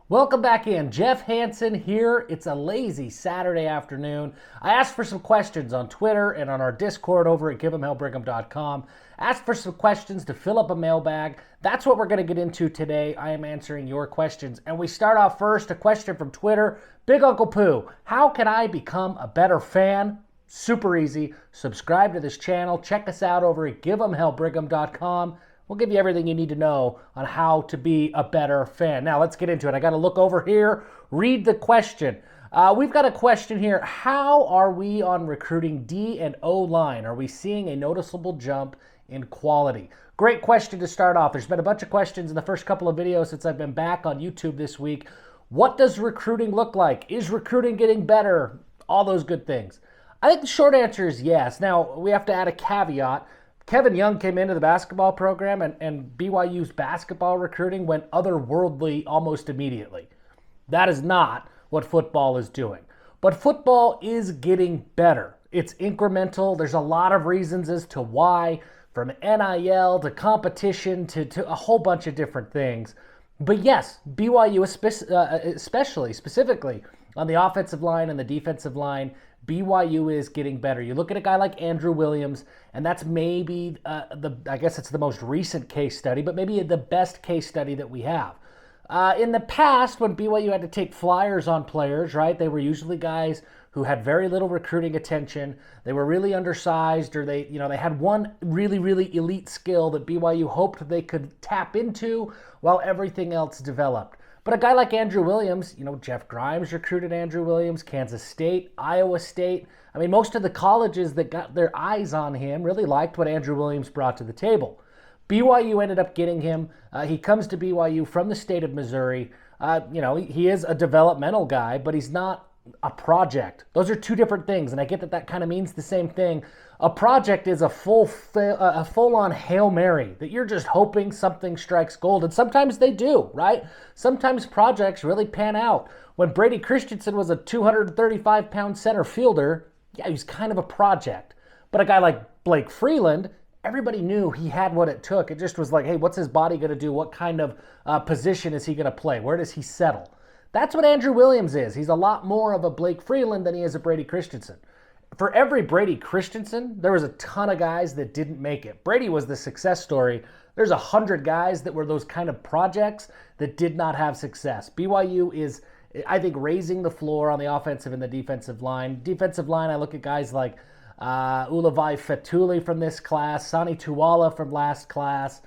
Welcome back in. Jeff Hansen here. It's a lazy Saturday afternoon. I asked for some questions on Twitter and on our Discord over at giveemhellbrigham.com. Asked for some questions to fill up a mailbag. That's what we're going to get into today. I am answering your questions. And we start off first, a question from Twitter. Big Uncle Pooh, how can I become a better fan? Super easy. Subscribe to this channel. Check us out over at giveemhellbrigham.com. We'll give you everything you need to know on how to be a better fan. Now, let's get into it. I got to look over here, read the question. We've got a question here. How are we on recruiting D and O line? Are we seeing a noticeable jump in quality? Great question to start off. There's been a bunch of questions in the first couple of videos since I've been back on YouTube this week. What does recruiting look like? Is recruiting getting better? All those good things. I think the short answer is yes. Now, we have to add a caveat. Kevin Young came into the basketball program and BYU's basketball recruiting went otherworldly almost immediately. That is not what football is doing. But football is getting better. It's incremental. There's a lot of reasons as to why, from NIL to competition to a whole bunch of different things. But yes, BYU especially, specifically on the offensive line and the defensive line, BYU is getting better. You look at a guy like Andrew Williams, and that's maybe I guess it's the most recent case study, but maybe the best case study that we have. In the past, when BYU had to take flyers on players, right, they were usually guys who had very little recruiting attention. They were really undersized, or they had one really, really elite skill that BYU hoped they could tap into while everything else developed. But a guy like Andrew Williams, Jeff Grimes recruited Andrew Williams, Kansas State, Iowa State. I mean, most of the colleges that got their eyes on him really liked what Andrew Williams brought to the table. BYU ended up getting him. He comes to BYU from the state of Missouri. He is a developmental guy, but he's not a project. Those are two different things, and I get that kind of means the same thing. A project is a full-on Hail Mary that you're just hoping something strikes gold, and sometimes they do, right? Sometimes projects really pan out. When Brady Christensen was a 235-pound center fielder, yeah, he was kind of a project. But a guy like Blake Freeland, everybody knew he had what it took. It just was like, hey, what's his body going to do? What kind of position is he going to play? Where does he settle? That's what Andrew Williams is. He's a lot more of a Blake Freeland than he is a Brady Christensen. For every Brady Christensen, there was a ton of guys that didn't make it. Brady was the success story. There's 100 guys that were those kind of projects that did not have success. BYU is, I think, raising the floor on the offensive and the defensive line. Defensive line, I look at guys like Ulavai Fetuli from this class, Sani Tuwala from last class.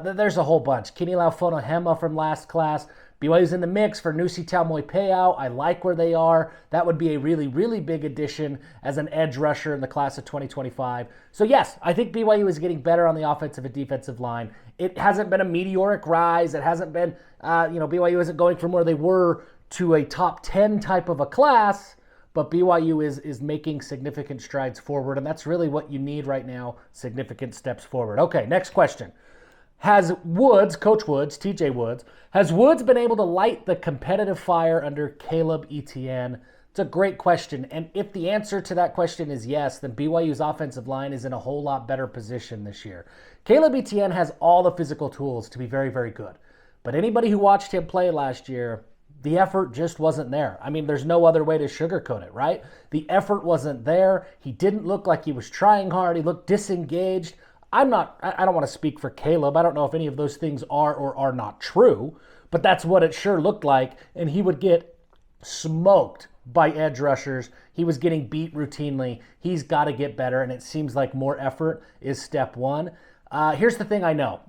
There's a whole bunch. Kini Laufonohema from last class. BYU's in the mix for Nusi Tamoipeau. I like where they are. That would be a really, really big addition as an edge rusher in the class of 2025. So yes, I think BYU is getting better on the offensive and defensive line. It hasn't been a meteoric rise. It hasn't been, BYU isn't going from where they were to a top 10 type of a class, but BYU is making significant strides forward, and that's really what you need right now, significant steps forward. Okay, next question. Has Woods, Coach Woods, TJ Woods, has Woods been able to light the competitive fire under Caleb Etienne? It's a great question. And if the answer to that question is yes, then BYU's offensive line is in a whole lot better position this year. Caleb Etienne has all the physical tools to be very, very good. But anybody who watched him play last year, the effort just wasn't there. I mean, there's no other way to sugarcoat it, right? The effort wasn't there. He didn't look like he was trying hard. He looked disengaged. I don't want to speak for Caleb. I don't know if any of those things are or are not true, but that's what it sure looked like. And he would get smoked by edge rushers. He was getting beat routinely. He's got to get better, and it seems like more effort is step one. Here's the thing I know.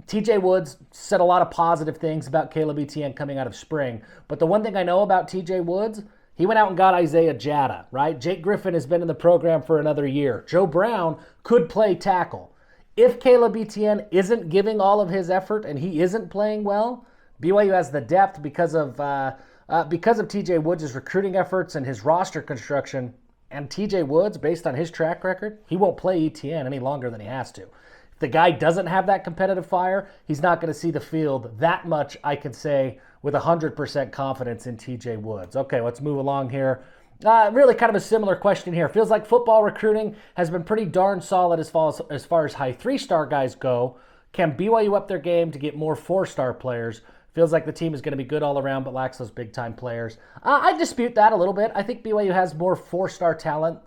TJ Woods said a lot of positive things about Caleb Etienne coming out of spring, but the one thing I know about TJ Woods, he went out and got Isaiah Jada, right? Jake Griffin has been in the program for another year. Joe Brown could play tackle. If Caleb Etienne isn't giving all of his effort and he isn't playing well, BYU has the depth because of TJ Woods' recruiting efforts and his roster construction. And TJ Woods, based on his track record, he won't play Etienne any longer than he has to. If the guy doesn't have that competitive fire, he's not going to see the field that much, I can say, with 100% confidence in TJ Woods. Okay, let's move along here. Really kind of a similar question here. Feels like football recruiting has been pretty darn solid as far as high 3-star guys go. Can BYU up their game to get more 4-star players? Feels like the team is going to be good all around, but lacks those big-time players. I dispute that a little bit. I think BYU has more four-star talent.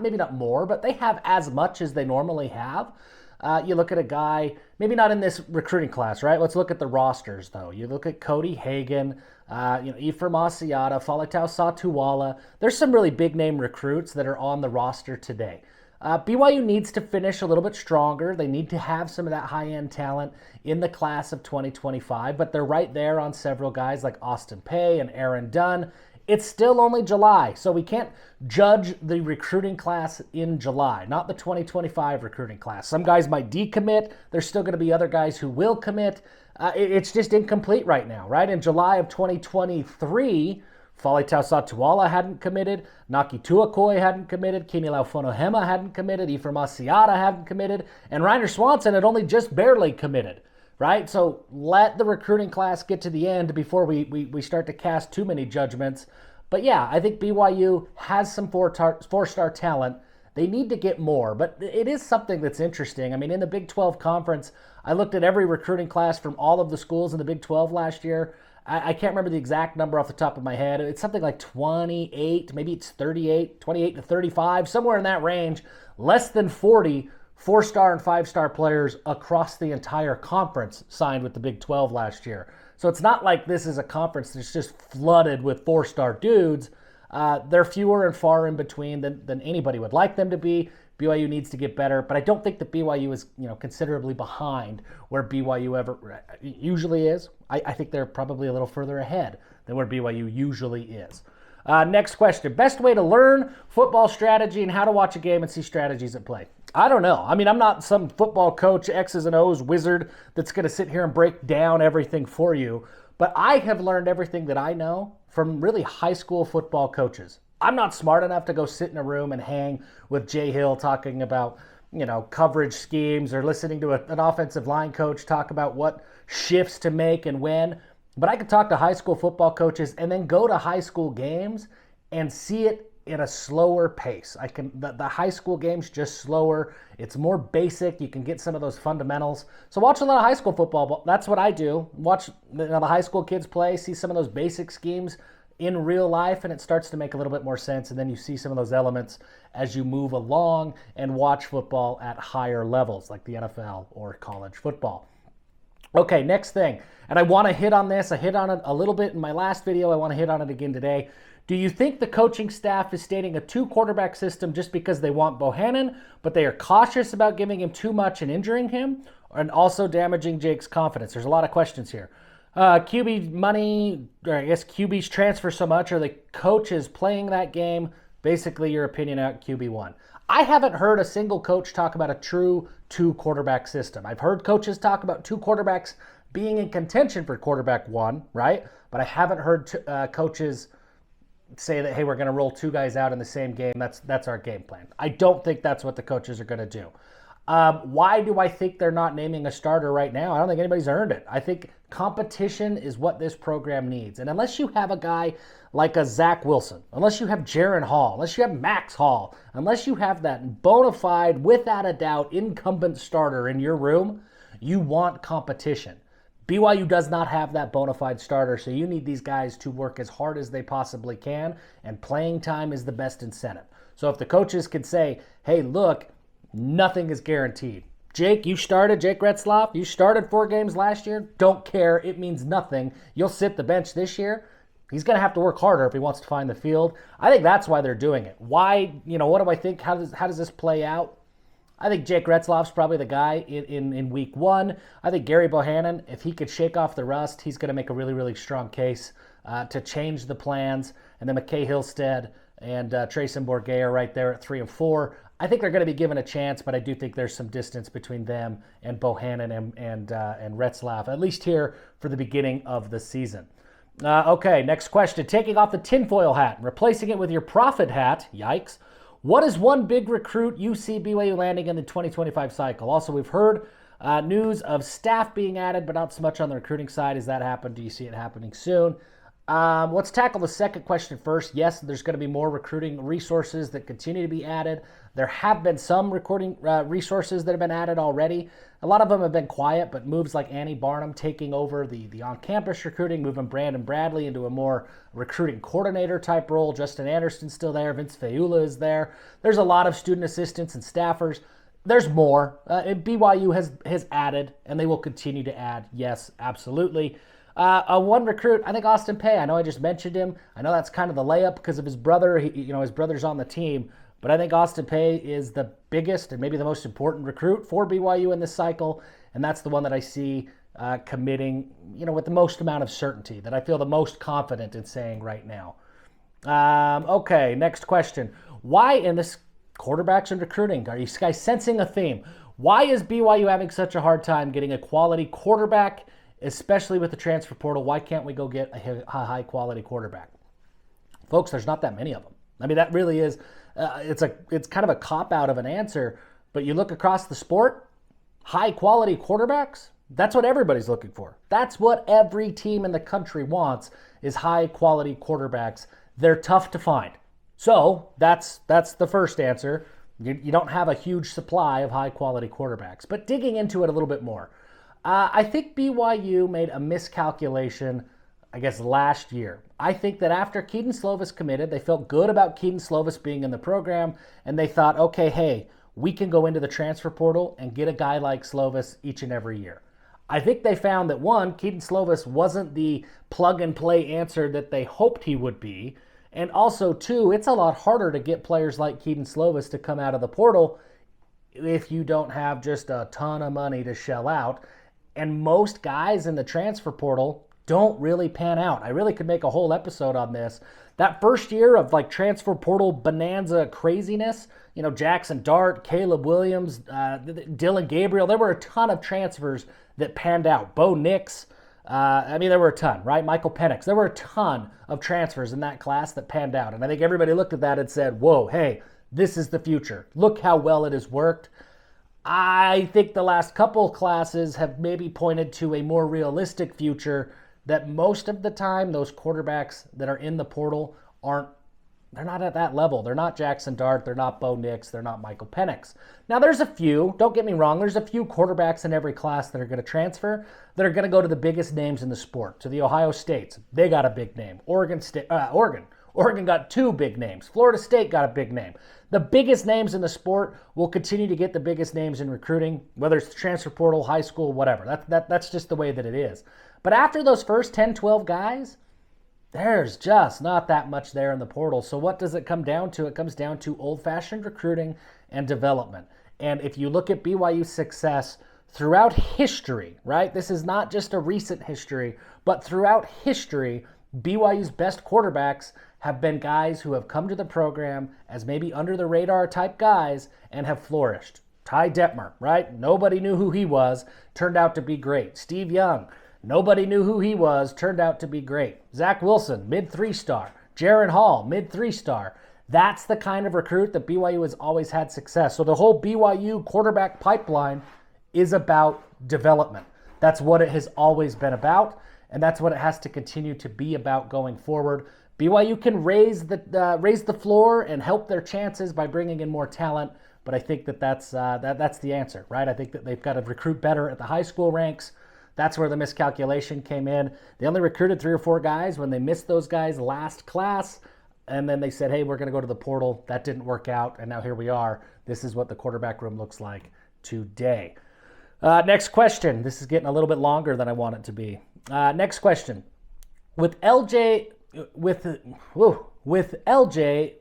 Maybe not more, but they have as much as they normally have. You look at a guy, maybe not in this recruiting class, right? Let's look at the rosters, though. You look at Cody Hagan, Ephraim Asiata, Faletau Satuwala. There's some really big-name recruits that are on the roster today. BYU needs to finish a little bit stronger. They need to have some of that high-end talent in the class of 2025, but they're right there on several guys like Austin Pay and Aaron Dunn. It's still only July, so we can't judge the recruiting class in July, not the 2025 recruiting class. Some guys might decommit. There's still going to be other guys who will commit. It's just incomplete right now, right? In July of 2023, Faletau Satuwala hadn't committed, Naki Tuakoi hadn't committed, Kini Laufonohema hadn't committed, Ephraim Asiata hadn't committed, and Reiner Swanson had only just barely committed, right? So let the recruiting class get to the end before we start to cast too many judgments. But yeah, I think BYU has some four-star talent. They need to get more, but it is something that's interesting. I mean, in the Big 12 conference, I looked at every recruiting class from all of the schools in the Big 12 last year. I can't remember the exact number off the top of my head. It's something like 28, maybe it's 38, 28 to 35, somewhere in that range. Less than 40 four-star and five-star players across the entire conference signed with the Big 12 last year. So it's not like this is a conference that's just flooded with four-star dudes. They're fewer and far in between than anybody would like them to be. BYU needs to get better, but I don't think that BYU is, considerably behind where BYU ever usually is. I think they're probably a little further ahead than where BYU usually is. Next question. Best way to learn football strategy and how to watch a game and see strategies at play. I don't know. I mean, I'm not some football coach, X's and O's wizard that's going to sit here and break down everything for you, but I have learned everything that I know from really high school football coaches. I'm not smart enough to go sit in a room and hang with Jay Hill talking about, coverage schemes or listening to an offensive line coach talk about what shifts to make and when. But I could talk to high school football coaches and then go to high school games and see it in a slower pace. The high school game's just slower. It's more basic. You can get some of those fundamentals. So watch a lot of high school football. That's what I do. Watch the high school kids play, see some of those basic schemes in real life, and it starts to make a little bit more sense, and then you see some of those elements as you move along and watch football at higher levels like the NFL or college football. Okay, next thing, and I want to hit on this. I hit on it a little bit in my last video. I want to hit on it again today. Do you think the coaching staff is stating a two-quarterback system just because they want Bohanon, but they are cautious about giving him too much and injuring him, and also damaging Jake's confidence? There's a lot of questions here. QB money, or I guess QBs transfer so much, or the coaches playing that game? Basically, your opinion out QB1. I haven't heard a single coach talk about a true two-quarterback system. I've heard coaches talk about two quarterbacks being in contention for quarterback one, right? But I haven't heard coaches say that, hey, we're going to roll two guys out in the same game. That's our game plan. I don't think that's what the coaches are going to do. Why do I think they're not naming a starter right now? I don't think anybody's earned it. I think competition is what this program needs. And unless you have a guy like a Zach Wilson, unless you have Jaron Hall, unless you have Max Hall, unless you have that bona fide, without a doubt, incumbent starter in your room, you want competition. BYU does not have that bona fide starter, so you need these guys to work as hard as they possibly can, and playing time is the best incentive. So if the coaches could say, hey, look, nothing is guaranteed. Jake Retzlaff, you started 4 games last year. Don't care. It means nothing. You'll sit the bench this year. He's going to have to work harder if he wants to find the field. I think that's why they're doing it. Why, what do I think? How does this play out? I think Jake Retzlaff's probably the guy in week 1. I think Gerry Bohanon, if he could shake off the rust, he's going to make a really, really strong case to change the plans. And then McKay Hillstead and Trayson Bourget are right there at 3 and 4. I think they're going to be given a chance, but I do think there's some distance between them and Bohanon and Retzlaff, at least here for the beginning of the season. Okay, next question. Taking off the tinfoil hat and replacing it with your prophet hat, yikes. What is one big recruit you see BYU landing in the 2025 cycle? Also, we've heard news of staff being added, but not so much on the recruiting side. Has that happened? Do you see it happening soon? Let's tackle the second question first. Yes, there's going to be more recruiting resources that continue to be added. There have been some recruiting resources that have been added already. A lot of them have been quiet, but moves like Annie Barnum taking over the on-campus recruiting, moving Brandon Bradley into a more recruiting coordinator type role. Justin Anderson's still there. Vince Feula is there. There's a lot of student assistants and staffers. There's more. BYU has added, and they will continue to add. Yes, absolutely. One recruit, I think Austin Peay. I know I just mentioned him. I know that's kind of the layup because of his brother. His brother's on the team. But I think Austin Peay is the biggest and maybe the most important recruit for BYU in this cycle. And that's the one that I see committing, with the most amount of certainty, that I feel the most confident in saying right now. Okay, next question. Why in this quarterbacks and recruiting? Are you guys sensing a theme? Why is BYU having such a hard time getting a quality quarterback, especially with the transfer portal? Why can't we go get a high-quality quarterback? Folks, there's not that many of them. I mean, that really is, it's kind of a cop-out of an answer, but you look across the sport, high-quality quarterbacks, that's what everybody's looking for. That's what every team in the country wants, is high-quality quarterbacks. They're tough to find. So that's the first answer. You don't have a huge supply of high-quality quarterbacks. But digging into it a little bit more, I think BYU made a miscalculation, I guess, last year. I think that after Kedon Slovis committed, they felt good about Kedon Slovis being in the program, and they thought, okay, hey, we can go into the transfer portal and get a guy like Slovis each and every year. I think they found that, one, Kedon Slovis wasn't the plug-and-play answer that they hoped he would be, and also, two, it's a lot harder to get players like Kedon Slovis to come out of the portal if you don't have just a ton of money to shell out. And most guys in the transfer portal don't really pan out. I really could make a whole episode on this. That first year of transfer portal bonanza craziness, Jackson Dart, Caleb Williams, Dylan Gabriel, there were a ton of transfers that panned out. Bo Nix, there were a ton, right? Michael Penix. There were a ton of transfers in that class that panned out. And I think everybody looked at that and said, whoa, hey, this is the future. Look how well it has worked. I think the last couple classes have maybe pointed to a more realistic future, that most of the time those quarterbacks that are in the portal they're not at that level. They're not Jackson Dart. They're not Bo Nix. They're not Michael Penix. Now, there's a few, don't get me wrong, there's a few quarterbacks in every class that are going to transfer, that are going to go to the biggest names in the sport, to the Ohio States. They got a big name. Oregon got two big names. Florida State got a big name. The biggest names in the sport will continue to get the biggest names in recruiting, whether it's the transfer portal, high school, whatever. That's just the way that it is. But after those first 10, 12 guys, there's just not that much there in the portal. So what does it come down to? It comes down to old-fashioned recruiting and development. And if you look at BYU's success throughout history, right? This is not just a recent history, but throughout history, BYU's best quarterbacks have been guys who have come to the program as maybe under-the-radar type guys and have flourished. Ty Detmer, right? Nobody knew who he was, turned out to be great. Steve Young, nobody knew who he was, turned out to be great. Zach Wilson, mid-3-star. Jaron Hall, mid-3-star. That's the kind of recruit that BYU has always had success. So the whole BYU quarterback pipeline is about development. That's what it has always been about, and that's what it has to continue to be about going forward. BYU can raise the floor and help their chances by bringing in more talent, but I think that's the answer, right? I think that they've got to recruit better at the high school ranks. That's where the miscalculation came in. They only recruited 3 or 4 guys when they missed those guys last class, and then they said, hey, we're going to go to the portal. That didn't work out, and now here we are. This is what the quarterback room looks like today. Next question. This is getting a little bit longer than I want it to be. Next question. With LJ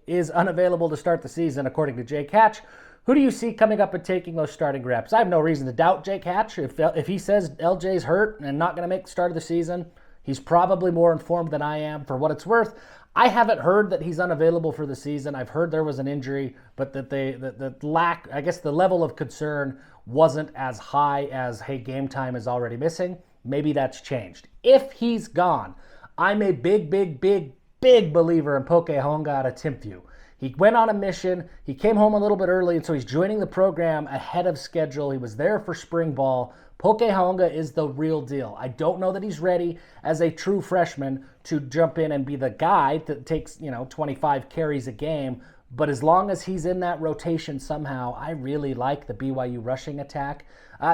is unavailable to start the season, according to Jake Hatch, who do you see coming up and taking those starting reps? I have no reason to doubt Jake Hatch. If he says LJ's hurt and not going to make the start of the season, he's probably more informed than I am. For what it's worth, I haven't heard that he's unavailable for the season. I've heard there was an injury, but that the level of concern wasn't as high as, hey, game time is already missing. Maybe that's changed. If he's gone, I'm a big believer in Poke Honga out of Timpview. He went on a mission. He came home a little bit early, and so he's joining the program ahead of schedule. He was there for spring ball. Poke Haonga is the real deal. I don't know that he's ready as a true freshman to jump in and be the guy that takes, 25 carries a game. But as long as he's in that rotation somehow, I really like the BYU rushing attack.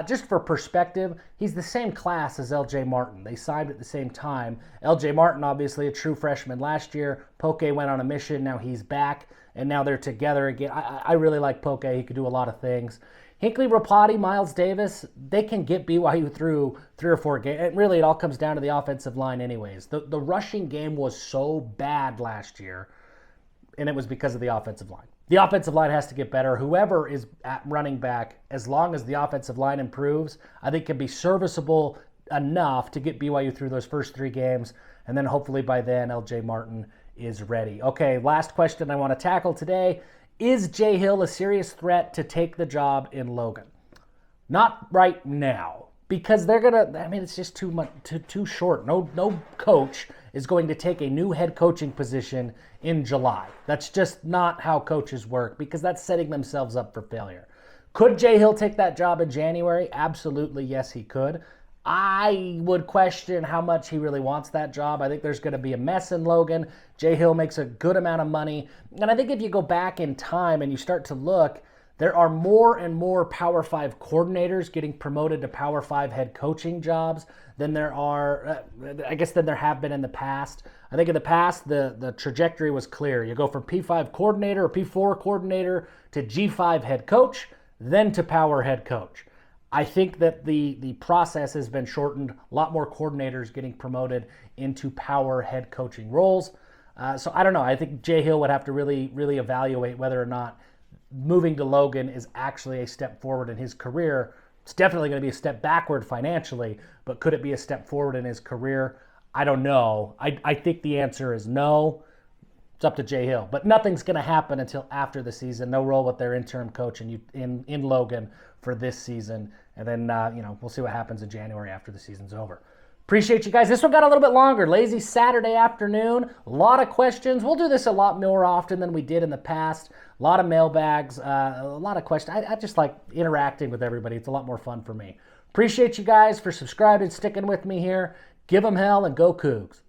Just for perspective, he's the same class as LJ Martin. They signed at the same time. LJ Martin, obviously a true freshman last year. Poke went on a mission. Now he's back, and now they're together again. I really like Poke. He could do a lot of things. Hinckley, Rapati, Miles Davis, they can get BYU through 3 or 4 games. And really, it all comes down to the offensive line anyways. The rushing game was so bad last year, and it was because of the offensive line. The offensive line has to get better. Whoever is at running back, as long as the offensive line improves, I think can be serviceable enough to get BYU through those first 3 games. And then hopefully by then, LJ Martin is ready. Okay, last question I want to tackle today. Is Jay Hill a serious threat to take the job in Logan? Not right now, because they're going to, it's just too short. No coach is going to take a new head coaching position in July. That's just not how coaches work, because that's setting themselves up for failure. Could Jay Hill take that job in January? Absolutely, yes, he could. I would question how much he really wants that job. I think there's going to be a mess in Logan. Jay Hill makes a good amount of money. And I think if you go back in time and you start to look, there are more and more Power 5 coordinators getting promoted to Power 5 head coaching jobs than there are, than there have been in the past. I think in the past, the trajectory was clear. You go from P5 coordinator or P4 coordinator to G5 head coach, then to Power head coach. I think that the process has been shortened. A lot more coordinators getting promoted into Power head coaching roles. So I don't know. I think Jay Hill would have to really, really evaluate whether or not moving to Logan is actually a step forward in his career. It's definitely going to be a step backward financially, but could it be a step forward in his career? I don't know. I think the answer is no. It's up to Jay Hill. But nothing's going to happen until after the season. No role with their interim coach in Logan for this season. And then, we'll see what happens in January after the season's over. Appreciate you guys. This one got a little bit longer. Lazy Saturday afternoon. A lot of questions. We'll do this a lot more often than we did in the past. A lot of mailbags. A lot of questions. I just like interacting with everybody. It's a lot more fun for me. Appreciate you guys for subscribing, sticking with me here. Give them hell and go Cougs.